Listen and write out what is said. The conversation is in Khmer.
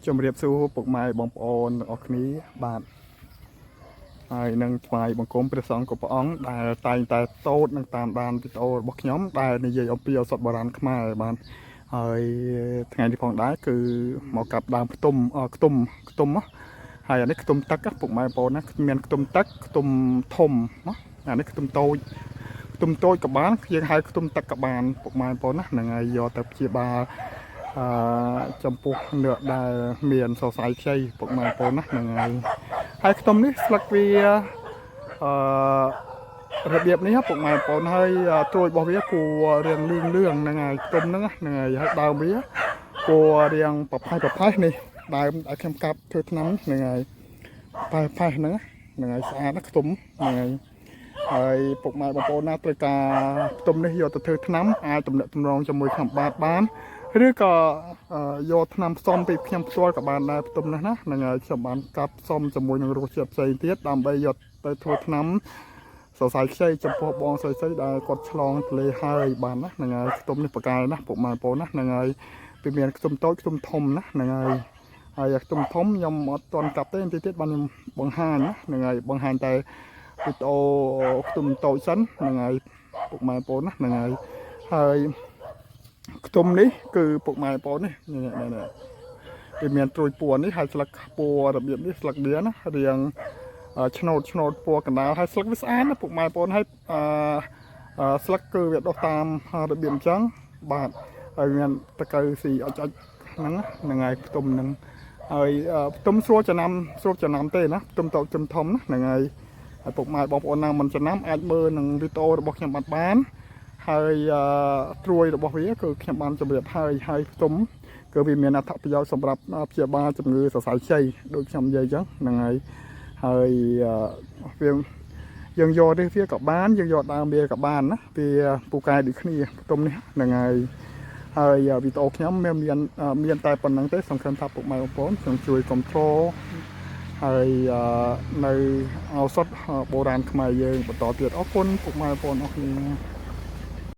ជំរាបសួរពុកម៉ែបងប្អូនទាំងអស់គ្នាបាទហើយនឹងថ្វាយបង្គំព្រះសង្ឃគ្រប់ព្រះអង្គដែលតែងតែតូតនឹងតាមដានវីដេអូរបស់ខ្ញុំដែលនិយាយអំពីឱសថបុរាណខ្មែរបាទហើយថ្ងៃនេះផងដែរគឺមកកាប់ដើមខ្ទុំហើយអានេះខ្ទុំទឹកពុកម៉ែបងប្អូនណាមានខ្ទុំទឹកខ្ទុំធំណាអានេះខ្ទុំតូចក៏បានយើងហៅខ្ទុំទឹកក៏បានពុកម៉ែបងប្អូនណាហ្នឹងហើយយកទៅព្យាបាលចំពោះnướcដែលមានសរសៃខ្ចីពុកម៉ែបងប្អូនណាហ្នឹងហើយខ្ទុំនេះស្លឹកវារបៀបនេះពុកម៉ែបងប្អូនហើយត្រួយរបស់វាគួររៀងលឿងហ្នឹងហើយខ្ទុំហ្នឹងហើយដើមវាគួររៀងប្រផេះនេះដើមឲ្យខ្ញុំកាប់ធ្វើថ្នាំហ្នឹងហើយប្រផេះហ្នឹងហើយស្អាតណាខ្ទុំហ្នឹងហើយពុកម៉ែបងប្អូនណាត្រូវការខ្ទុំនេះយកទៅធ្វើថ្នាំអាចទំនាក់ទំនងជាមួយខ្ញុំបានឬក៏យកថ្នាំផ្សំពីខ្ញុំផ្ទាល់ក៏បានដែរផ្ទុំនេះណាហ្នឹងហើយខ្ញុំបានកាប់ផ្សំជាមួយនឹងរសជាតិផ្សេងទៀតដើម្បីយកទៅធ្វើថ្នាំសរសៃខ្ចីចំពោះបងស្រីដែលគាត់ឆ្លងទន្លេហើយបានណាហ្នឹងហើយខ្ទុំនេះប្រកែណាពុកម៉ែបងប្អូនណាហ្នឹងហើយពីមានខ្ទុំតូចខ្ទុំធំណាហ្នឹងហើយខ្ទុំធំខ្ញុំអត់ទាន់កាប់ទេបន្តិចទៀតបានខ្ញុំបង្ហាញណាហ្នឹងហើយបង្ហាញតែវីដេអូខ្ទុំតូចសិនហ្នឹងហើយពុកម៉ែបងប្អូនណាហ្នឹងហើយខ្ទុំនេះគឺពុកម៉ែបងប្អូននេះវាមានត្រួយពណ៌នេះហើយស្លឹកពណ៌របៀបនេះស្លឹកវាណារៀងឆ្នោតពណ៌កណ្ដាលហើយស្លឹកវាស្អាតណាពុកម៉ែបងប្អូនហើយស្លឹកគឺវាដុះតាមរបៀបអញ្ចឹងបាទហើយមានតកៅស៊ីអុចហ្នឹងហើយខ្ទុំហ្នឹងហើយខ្ទុំស្រួលចំណាំទេណាខ្ទុំតូចធំណាហ្នឹងហើយពុកម៉ែបងប្អូនណាមិនចំណាំអាចមើលនឹងវីដេអូរបស់ខ្ញុំបានហើយត្រួយរបស់វាគឺខ្ញុំបានជម្រាបហើយខ្ទុំគឺវាមានអត្ថប្រយោជន៍សម្រាប់ព្យាបាលជំងឺសរសៃខ្ចីដូចខ្ញុំនិយាយអញ្ចឹងហ្នឹងហើយវាយើងយកនេះវាក៏បានយើងយកដើមវាក៏បានណាវាពូកែដូចគ្នាខ្ទុំនេះហ្នឹងហើយវីដេអូខ្ញុំមានតែប៉ុណ្្នឹងទេសង្ឃឹមថាពុកម៉ែបងប្អូនខ្ញុំជួយcontrolហើយនៅឱសថបុរាណខ្មែរយើងបន្តទៀតអរគុណពុកម៉ែបងប្អូនអរគុណ